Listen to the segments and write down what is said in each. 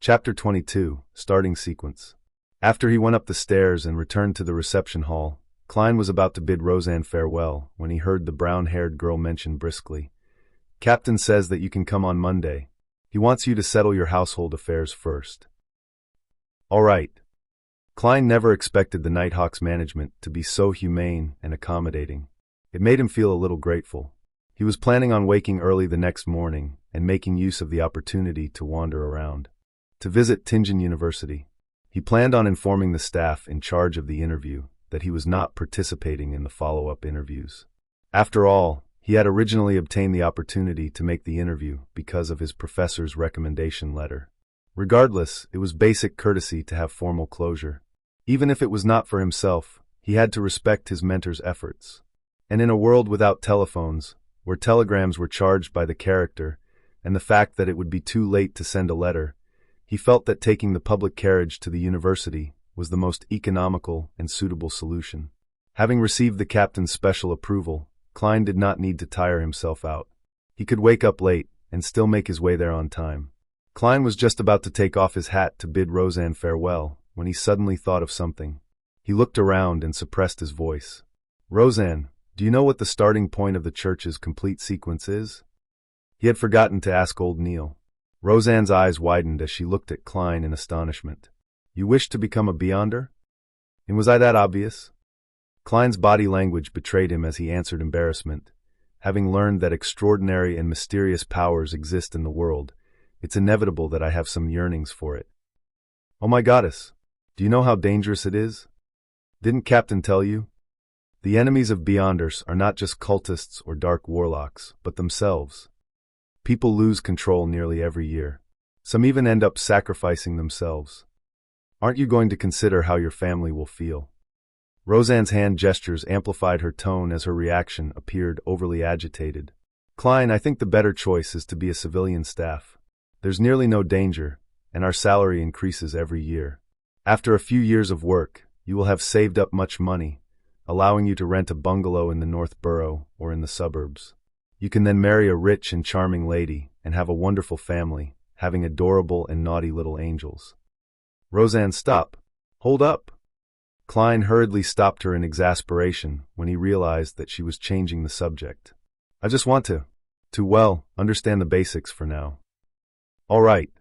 Chapter 22, Starting Sequence. After he went up the stairs and returned to the reception hall, Klein was about to bid Roseanne farewell when he heard the brown-haired girl mention briskly, "Captain says that you can come on Monday. He wants you to settle your household affairs first." "All right." Klein never expected the Nighthawk's management to be so humane and accommodating. It made him feel a little grateful. He was planning on waking early the next morning and making use of the opportunity to wander around, to visit Tingen University. He planned on informing the staff in charge of the interview that he was not participating in the follow-up interviews. After all, he had originally obtained the opportunity to make the interview because of his professor's recommendation letter. Regardless, it was basic courtesy to have formal closure. Even if it was not for himself, he had to respect his mentor's efforts. And in a world without telephones, where telegrams were charged by the character, and the fact that it would be too late to send a letter, he felt that taking the public carriage to the university was the most economical and suitable solution. Having received the captain's special approval, Klein did not need to tire himself out. He could wake up late and still make his way there on time. Klein was just about to take off his hat to bid Roseanne farewell when he suddenly thought of something. He looked around and suppressed his voice. "Roseanne, do you know what the starting point of the church's complete sequence is?" He had forgotten to ask old Neil. Roseanne's eyes widened as she looked at Klein in astonishment. "You wish to become a Beyonder? And was I that obvious?" Klein's body language betrayed him as he answered embarrassment. "Having learned that extraordinary and mysterious powers exist in the world, it's inevitable that I have some yearnings for it." "Oh my goddess, do you know how dangerous it is? Didn't Captain tell you? The enemies of Beyonders are not just cultists or dark warlocks, but themselves. People lose control nearly every year. Some even end up sacrificing themselves. Aren't you going to consider how your family will feel?" Roseanne's hand gestures amplified her tone as her reaction appeared overly agitated. "Klein, I think the better choice is to be a civilian staff. There's nearly no danger, and our salary increases every year. After a few years of work, you will have saved up much money, allowing you to rent a bungalow in the North Borough or in the suburbs. You can then marry a rich and charming lady and have a wonderful family, having adorable and naughty little angels." "Roseanne, stop. Hold up." Klein hurriedly stopped her in exasperation when he realized that she was changing the subject. "I just want to understand the basics for now." "All right."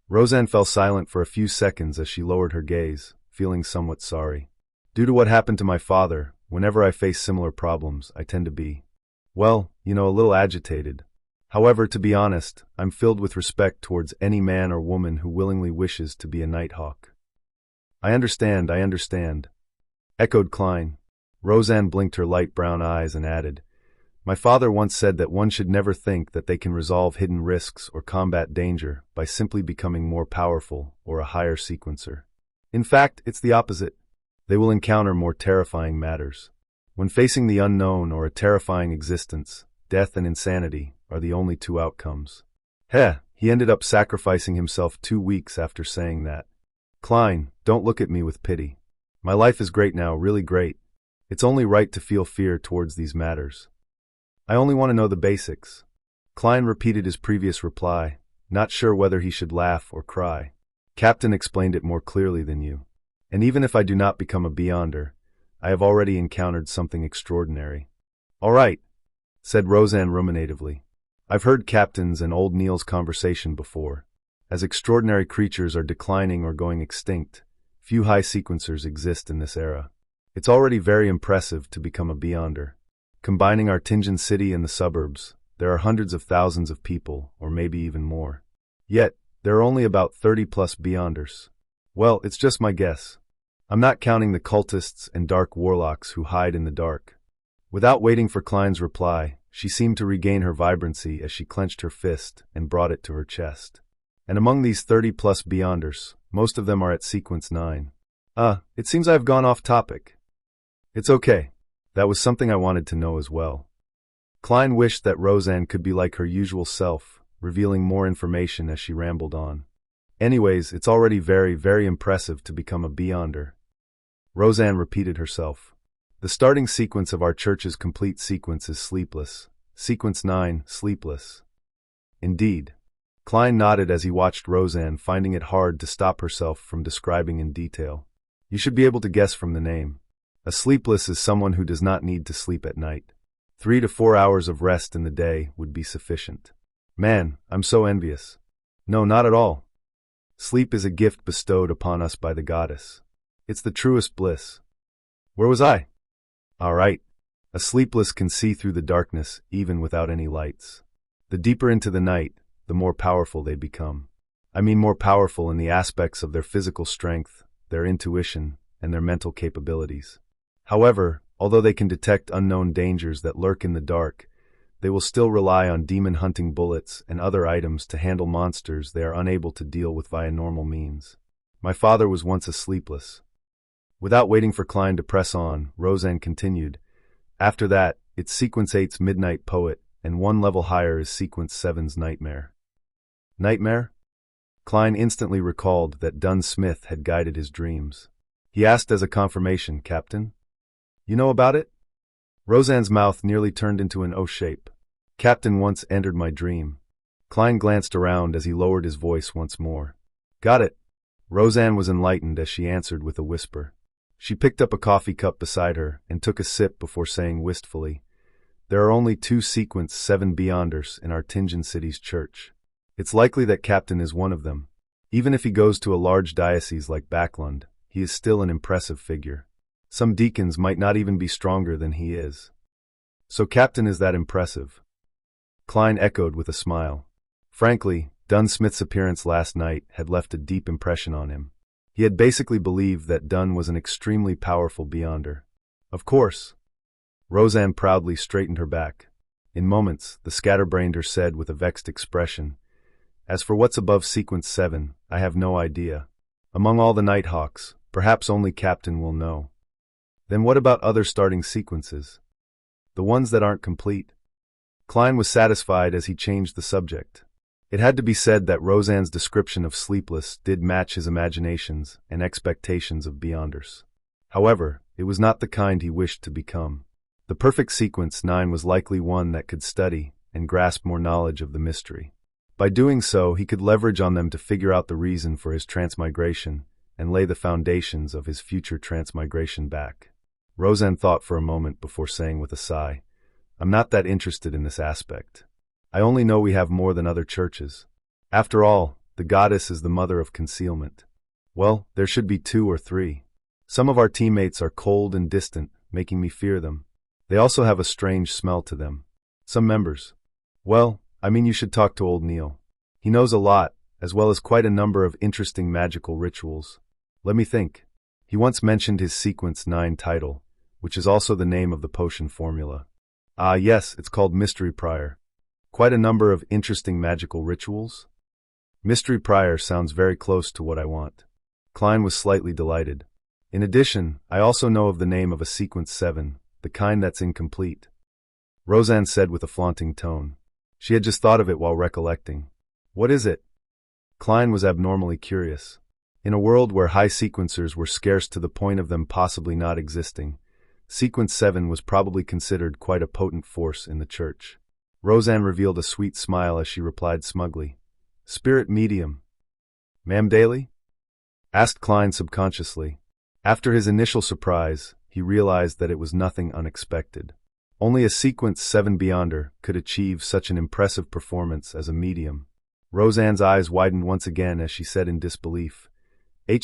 Roseanne fell silent for a few seconds as she lowered her gaze, feeling somewhat sorry. "Due to what happened to my father, whenever I face similar problems, I tend to be, a little agitated. However, to be honest, I'm filled with respect towards any man or woman who willingly wishes to be a Nighthawk." I understand," echoed Klein. Roseanne blinked her light brown eyes and added, "My father once said that one should never think that they can resolve hidden risks or combat danger by simply becoming more powerful or a higher sequencer. In fact, it's the opposite. They will encounter more terrifying matters. When facing the unknown or a terrifying existence, death and insanity are the only two outcomes." He ended up sacrificing himself 2 weeks after saying that. "Klein, don't look at me with pity. My life is great now, really great. It's only right to feel fear towards these matters. I only want to know the basics." Klein repeated his previous reply, not sure whether he should laugh or cry. "Captain explained it more clearly than you. And even if I do not become a Beyonder, I have already encountered something extraordinary." "All right," said Roseanne ruminatively. "I've heard Captain's and old Neil's conversation before. As extraordinary creatures are declining or going extinct, few high sequencers exist in this era. It's already very impressive to become a Beyonder. Combining our Tingen city and the suburbs, there are hundreds of thousands of people, or maybe even more. Yet, there are only about 30+ Beyonders. Well, it's just my guess. I'm not counting the cultists and dark warlocks who hide in the dark." Without waiting for Klein's reply, she seemed to regain her vibrancy as she clenched her fist and brought it to her chest. "And among these 30+ Beyonders, most of them are at Sequence 9. It seems I've gone off topic." "It's okay. That was something I wanted to know as well." Klein wished that Roseanne could be like her usual self, revealing more information as she rambled on. "Anyways, it's already very, very impressive to become a Beyonder." Roseanne repeated herself. "The starting sequence of our church's complete sequence is sleepless. Sequence 9, sleepless." "Indeed." Klein nodded as he watched Roseanne, finding it hard to stop herself from describing in detail. You should be able to guess from the name. A sleepless is someone who does not need to sleep at night. 3 to 4 hours of rest in the day would be sufficient. Man, I'm so envious. No, not at all. Sleep is a gift bestowed upon us by the goddess. It's the truest bliss. Where was I? All right. A sleepless can see through the darkness even without any lights. The deeper into the night, the more powerful they become. I mean more powerful in the aspects of their physical strength, their intuition, and their mental capabilities. However, although they can detect unknown dangers that lurk in the dark, they will still rely on demon-hunting bullets and other items to handle monsters they are unable to deal with via normal means. My father was once a sleepless. Without waiting for Klein to press on, Roseanne continued. After that, it's Sequence 8's Midnight Poet, and one level higher is Sequence 7's Nightmare. Nightmare? Klein instantly recalled that Dunn Smith had guided his dreams. He asked as a confirmation, Captain? You know about it? Roseanne's mouth nearly turned into an O shape. Captain once entered my dream. Klein glanced around as he lowered his voice once more. Got it. Roseanne was enlightened as she answered with a whisper. She picked up a coffee cup beside her and took a sip before saying wistfully, There are only 2 Sequence 7 Beyonders in our Tingen City's church. It's likely that Captain is one of them. Even if he goes to a large diocese like Backlund, he is still an impressive figure. Some deacons might not even be stronger than he is. So Captain is that impressive? Klein echoed with a smile. Frankly, Dunn Smith's appearance last night had left a deep impression on him. He had basically believed that Dunn was an extremely powerful Beyonder. Of course. Roseanne proudly straightened her back. In moments, the scatterbrainder said with a vexed expression, As for what's above Sequence 7, I have no idea. Among all the Nighthawks, perhaps only Captain will know. Then what about other starting sequences? The ones that aren't complete? Klein was satisfied as he changed the subject. It had to be said that Roseanne's description of Sleepless did match his imaginations and expectations of Beyonders. However, it was not the kind he wished to become. The perfect Sequence 9 was likely one that could study and grasp more knowledge of the mystery. By doing so, he could leverage on them to figure out the reason for his transmigration and lay the foundations of his future transmigration back. Roseanne thought for a moment before saying with a sigh, I'm not that interested in this aspect. I only know we have more than other churches. After all, the goddess is the mother of concealment. Well, there should be 2 or 3. Some of our teammates are cold and distant, making me fear them. They also have a strange smell to them. Some members. Well, I mean you should talk to old Neil. He knows a lot, as well as quite a number of interesting magical rituals. Let me think. He once mentioned his Sequence 9 title, which is also the name of the potion formula. Ah yes, it's called Mystery Prior. Quite a number of interesting magical rituals? Mystery Prior sounds very close to what I want. Klein was slightly delighted. In addition, I also know of the name of a Sequence 7, the kind that's incomplete. Roseanne said with a flaunting tone. She had just thought of it while recollecting. What is it? Klein was abnormally curious. In a world where high sequencers were scarce to the point of them possibly not existing, Sequence 7 was probably considered quite a potent force in the church. Roseanne revealed a sweet smile as she replied smugly, Spirit medium. Ma'am Daly? Asked Klein subconsciously. After his initial surprise, he realized that it was nothing unexpected. Only a Sequence 7 Beyonder could achieve such an impressive performance as a medium. Roseanne's eyes widened once again as she said in disbelief,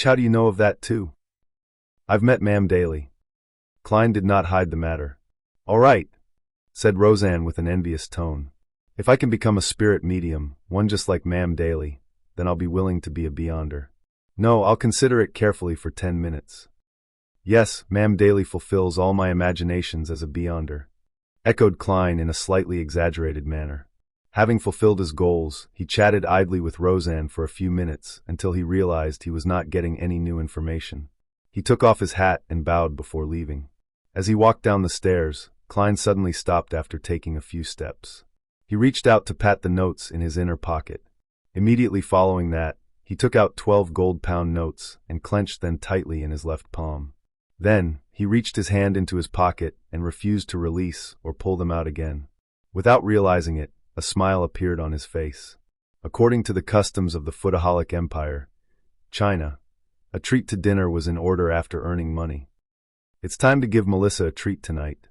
How do you know of that too? I've met Ma'am Daly. Klein did not hide the matter. All right, said Roseanne with an envious tone. If I can become a spirit medium, one just like Ma'am Daly, then I'll be willing to be a Beyonder. No, I'll consider it carefully for 10 minutes. Yes, Ma'am Daly fulfills all my imaginations as a Beyonder, echoed Klein in a slightly exaggerated manner. Having fulfilled his goals, he chatted idly with Roseanne for a few minutes until he realized he was not getting any new information. He took off his hat and bowed before leaving. As he walked down the stairs, Klein suddenly stopped after taking a few steps. He reached out to pat the notes in his inner pocket. Immediately following that, he took out 12 gold-pound notes and clenched them tightly in his left palm. Then, he reached his hand into his pocket and refused to release or pull them out again. Without realizing it, a smile appeared on his face. According to the customs of the Foodaholic Empire, China, a treat to dinner was in order after earning money. It's time to give Melissa a treat tonight.